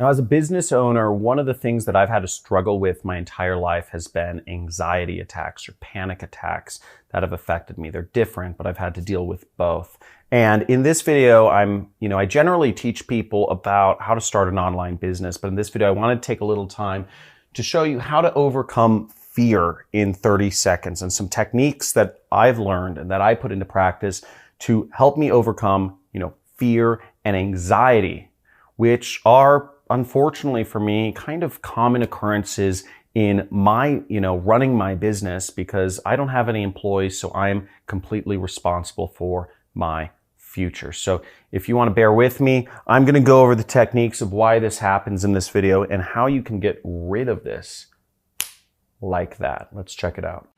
Now, as a business owner, one of the things that I've had to struggle with my entire life has been anxiety attacks or panic attacks that have affected me. They're different, but I've had to deal with both. And in this video, I generally teach people about how to start an online business, but in this video, I want to take a little time to show you how to overcome fear in 30 seconds and some techniques that I've learned and that I put into practice to help me overcome, fear and anxiety, which are, unfortunately for me, kind of common occurrences in my, running my business because I don't have any employees, so I'm completely responsible for my future. So if you want to bear with me, I'm going to go over the techniques of why this happens in this video and how you can get rid of this like that. Let's check it out.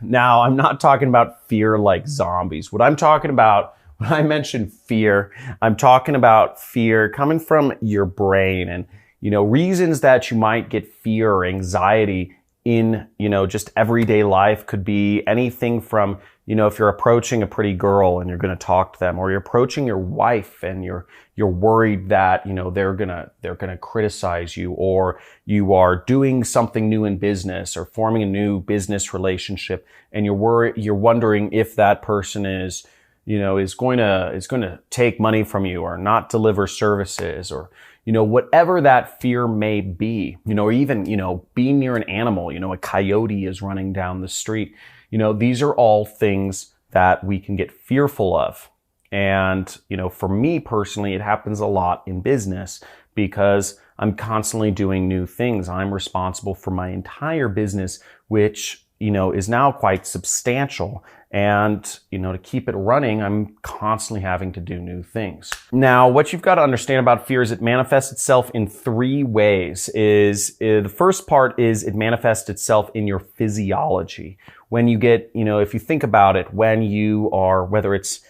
Now, I'm not talking about fear like zombies. What I'm talking about, when I mention fear, I'm talking about fear coming from your brain and, reasons that you might get fear or anxiety in, just everyday life could be anything from, if you're approaching a pretty girl and you're going to talk to them, or you're approaching your wife and you're worried that, they're going to criticize you, or you are doing something new in business or forming a new business relationship and you're wondering if that person is going to take money from you or not deliver services, or whatever that fear may be, or even, being near an animal, a coyote is running down the street. These are all things that we can get fearful of. And, for me personally, it happens a lot in business because I'm constantly doing new things. I'm responsible for my entire business, which, is now quite substantial. And, to keep it running, I'm constantly having to do new things. Now, what you've got to understand about fear is it manifests itself in three ways. The first part is it manifests itself in your physiology. When you get, if you think about it, when you are, whether it's,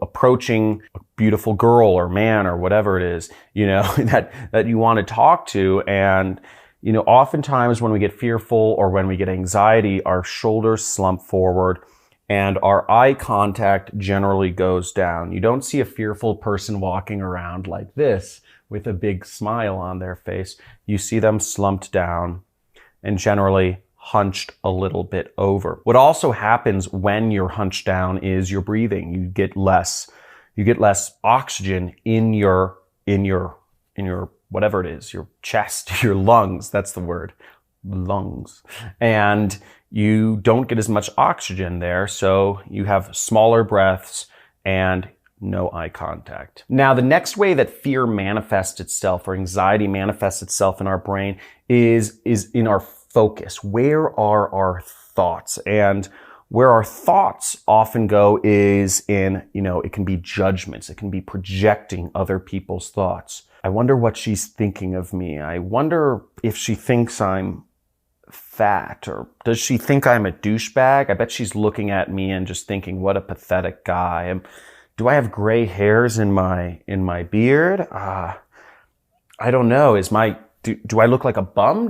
approaching a beautiful girl or man or whatever it is, that you want to talk to, and oftentimes when we get fearful or when we get anxiety, our shoulders slump forward and our eye contact generally goes down. You don't see a fearful person walking around like this with a big smile on their face. You see them slumped down and generally hunched a little bit over. What also happens when you're hunched down is your breathing. You get less oxygen in your whatever it is, your chest, your lungs, that's the word, lungs. And you don't get as much oxygen there, so you have smaller breaths and no eye contact. Now, the next way that fear manifests itself or anxiety manifests itself in our brain is in our focus. Where are our thoughts? And where our thoughts often go is in, it can be judgments. It can be projecting other people's thoughts. I wonder what she's thinking of me. I wonder if she thinks I'm fat, or does she think I'm a douchebag? I bet she's looking at me and just thinking, what a pathetic guy. Do I have gray hairs in my beard? I don't know. Do I look like a bum?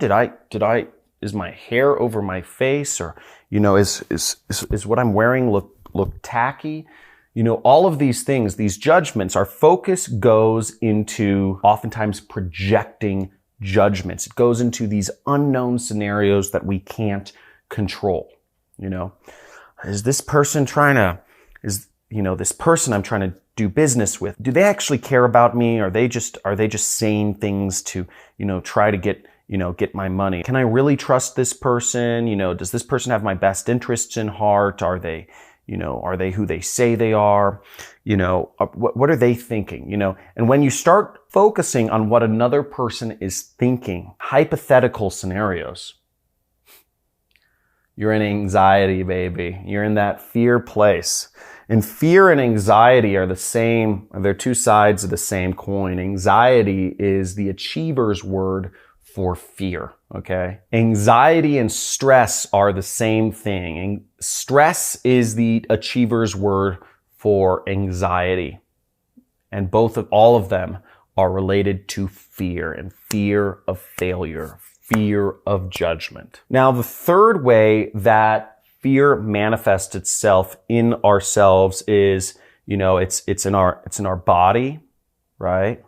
Is my hair over my face, or, is what I'm wearing look tacky? All of these things, these judgments, our focus goes into oftentimes projecting judgments. It goes into these unknown scenarios that we can't control. Is this person this person I'm trying to do business with, do they actually care about me? Are they just saying things to, try to get my money? Can I really trust this person? Does this person have my best interests in heart? Are they who they say they are? What are they thinking? And when you start focusing on what another person is thinking, hypothetical scenarios, you're in anxiety, baby. You're in that fear place. And fear and anxiety are the same. They're two sides of the same coin. Anxiety is the achiever's word for fear, okay? Anxiety and stress are the same thing. And stress is the achiever's word for anxiety. And all of them are related to fear, and fear of failure, fear of judgment. Now, the third way that fear manifests itself in ourselves is, it's in our body, right?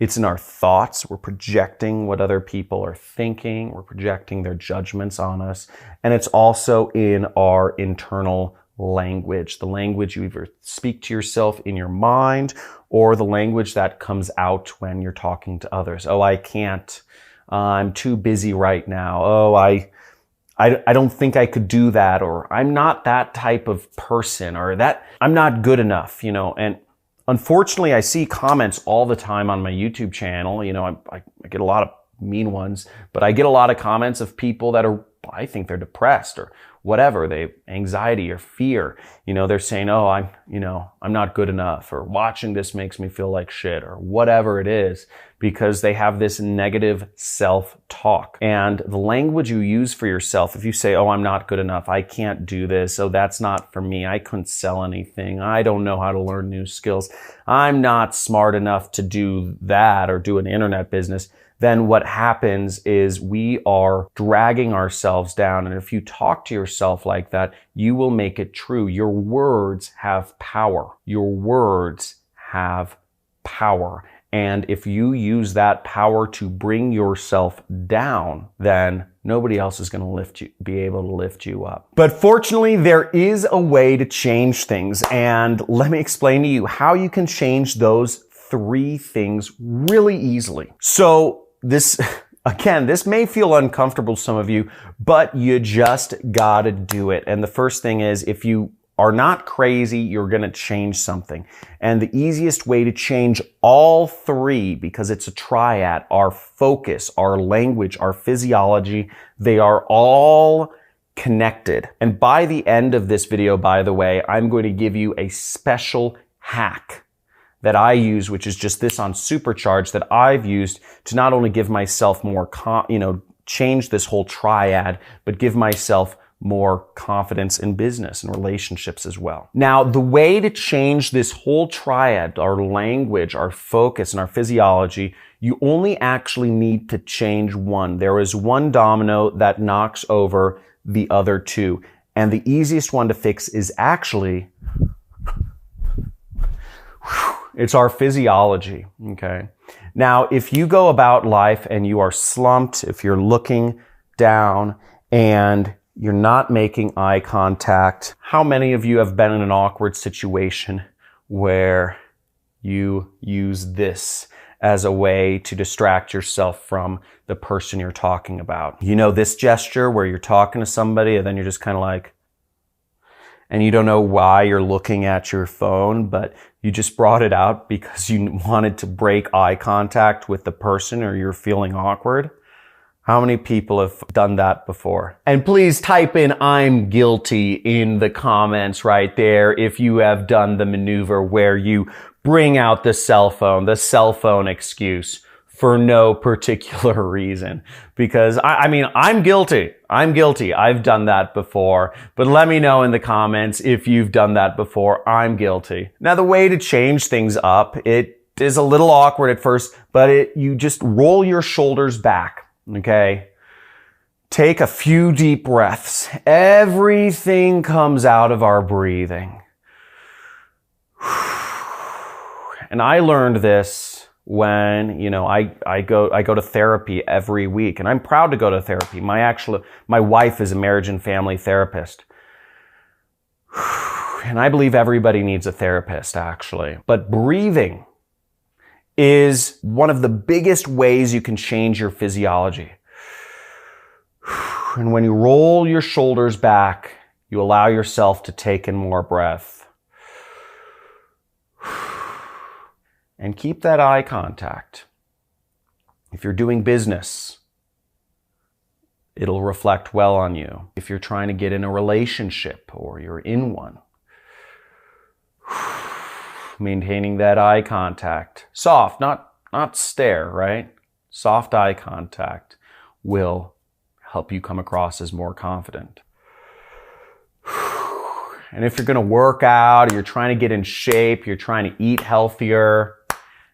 It's in our thoughts. We're projecting what other people are thinking. We're projecting their judgments on us. And it's also in our internal language, the language you either speak to yourself in your mind or the language that comes out when you're talking to others. Oh, I can't. I'm too busy right now. Oh, I don't think I could do that, or I'm not that type of person, or that I'm not good enough, and unfortunately, I see comments all the time on my YouTube channel. I get a lot of mean ones, but I get a lot of comments of people that I think they're depressed or whatever, they anxiety or fear. They're saying, oh, I'm not good enough, or watching this makes me feel like shit, or whatever it is, because they have this negative self-talk. And the language you use for yourself, if you say, oh, I'm not good enough, I can't do this, oh, that's not for me, I couldn't sell anything, I don't know how to learn new skills, I'm not smart enough to do that or do an internet business, then what happens is we are dragging ourselves down. And if you talk to yourself like that, you will make it true. Your words have power. Your words have power. And if you use that power to bring yourself down, then nobody else is going to be able to lift you up. But fortunately, there is a way to change things. And let me explain to you how you can change those 3 things really easily. So this may feel uncomfortable to some of you, but you just gotta do it. And the first thing is, if you are not crazy, you're gonna change something. And the easiest way to change all 3, because it's a triad, our focus, our language, our physiology, they are all connected. And by the end of this video, by the way, I'm going to give you a special hack that I use, which is just this on Supercharge, that I've used to not only give myself more, change this whole triad, but give myself more confidence in business and relationships as well. Now, the way to change this whole triad, our language, our focus, and our physiology, you only actually need to change one. There is one domino that knocks over the other 2. And the easiest one to fix is actually, it's our physiology, okay? Now, if you go about life and you are slumped, if you're looking down and you're not making eye contact, how many of you have been in an awkward situation where you use this as a way to distract yourself from the person you're talking about? This gesture where you're talking to somebody and then you're just kind of like, and you don't know why you're looking at your phone, but you just brought it out because you wanted to break eye contact with the person or you're feeling awkward. How many people have done that before? And please type in "I'm guilty" in the comments right there if you have done the maneuver where you bring out the cell phone excuse for no particular reason. Because I'm guilty. I've done that before. But let me know in the comments if you've done that before. I'm guilty. Now, the way to change things up, it is a little awkward at first, but you just roll your shoulders back, okay? Take a few deep breaths. Everything comes out of our breathing. And I learned this when, I go to therapy every week, and I'm proud to go to therapy. My wife is a marriage and family therapist. And I believe everybody needs a therapist, actually. But breathing is one of the biggest ways you can change your physiology. And when you roll your shoulders back, you allow yourself to take in more breath. And keep that eye contact. If you're doing business, it'll reflect well on you. If you're trying to get in a relationship or you're in one, maintaining that eye contact. Soft, not stare, right? Soft eye contact will help you come across as more confident. And if you're going to work out, or you're trying to get in shape, you're trying to eat healthier,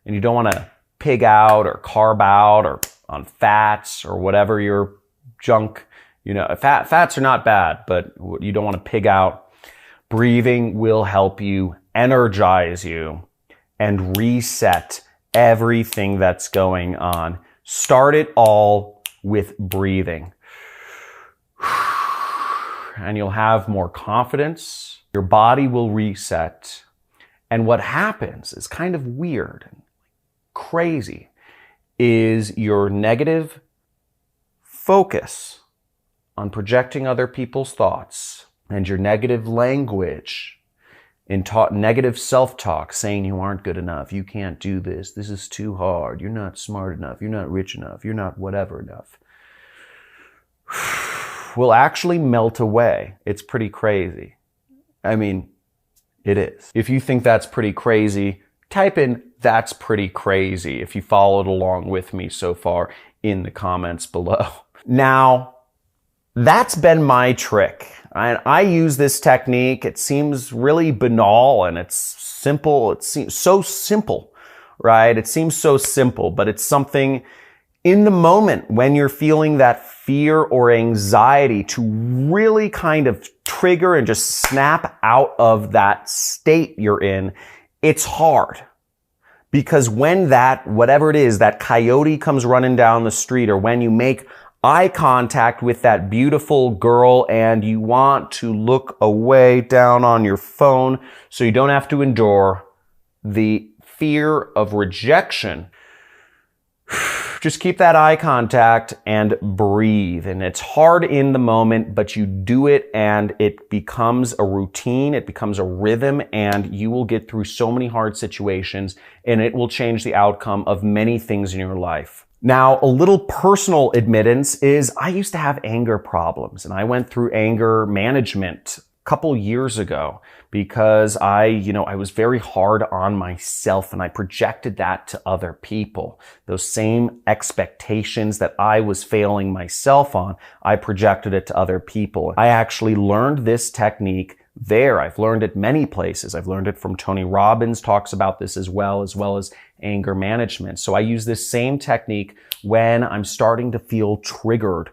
and you don't want to pig out or carb out or on fats or whatever your junk You know, fats are not bad, but you don't want to pig out. Breathing will help you energize you and reset everything that's going on. Start it all with breathing. And you'll have more confidence. Your body will reset. And what happens is kind of weird and crazy is your negative focus on projecting other people's thoughts and your negative language in negative self-talk, saying you aren't good enough, you can't do this, this is too hard, you're not smart enough, you're not rich enough, you're not whatever enough, will actually melt away. It's pretty crazy. I mean, it is. If you think that's pretty crazy, type in "that's pretty crazy" if you followed along with me so far in the comments below. Now, that's been my trick. I use this technique. It seems really banal and it's simple. It seems so simple, right? It seems so simple, but it's something in the moment when you're feeling that fear or anxiety to really kind of trigger and just snap out of that state you're in. It's hard because when that, whatever it is, that coyote comes running down the street, or when you make eye contact with that beautiful girl and you want to look away down on your phone so you don't have to endure the fear of rejection, just keep that eye contact and breathe. And it's hard in the moment, but you do it and it becomes a routine, it becomes a rhythm, and you will get through so many hard situations and it will change the outcome of many things in your life. Now, a little personal admittance is I used to have anger problems, and I went through anger management a couple years ago because I was very hard on myself and I projected that to other people. Those same expectations that I was failing myself on, I projected it to other people. I actually learned this technique there. I've learned it many places. I've learned it from Tony Robbins, talks about this as well as anger management. So I use this same technique when I'm starting to feel triggered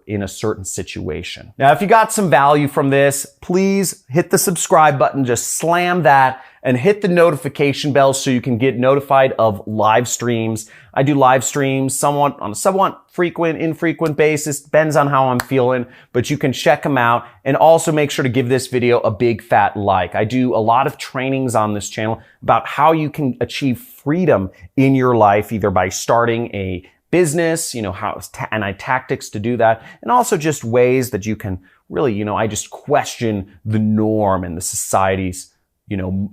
in a certain situation. Now, if you got some value from this, please hit the subscribe button, just slam that, and hit the notification bell so you can get notified of live streams. I do live streams on a somewhat frequent, infrequent basis, depends on how I'm feeling, but you can check them out. And also make sure to give this video a big fat like. I do a lot of trainings on this channel about how you can achieve freedom in your life, either by starting a business, tactics to do that, and also just ways that you can really, I just question the norm and the society's,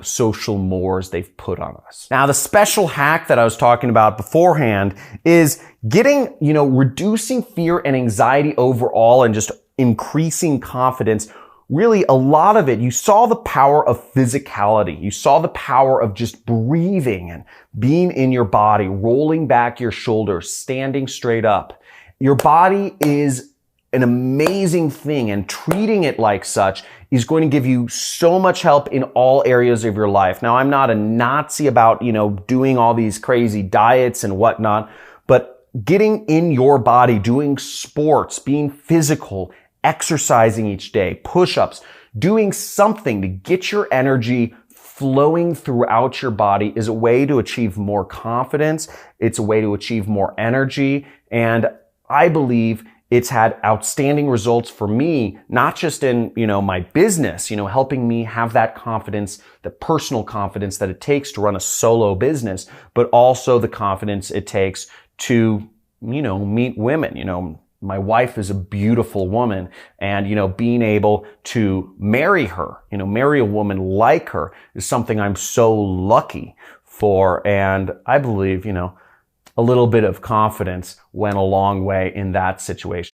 social mores they've put on us. Now, the special hack that I was talking about beforehand is reducing fear and anxiety overall and just increasing confidence. Really, a lot of it, you saw the power of physicality. You saw the power of just breathing and being in your body, rolling back your shoulders, standing straight up. Your body is an amazing thing, and treating it like such is going to give you so much help in all areas of your life. Now, I'm not a Nazi about, doing all these crazy diets and whatnot, but getting in your body, doing sports, being physical, exercising each day, push-ups, doing something to get your energy flowing throughout your body is a way to achieve more confidence. It's a way to achieve more energy. And I believe it's had outstanding results for me, not just in, my business, helping me have that confidence, the personal confidence that it takes to run a solo business, but also the confidence it takes to, meet women, My wife is a beautiful woman, and, being able to marry her, marry a woman like her is something I'm so lucky for. And I believe, a little bit of confidence went a long way in that situation.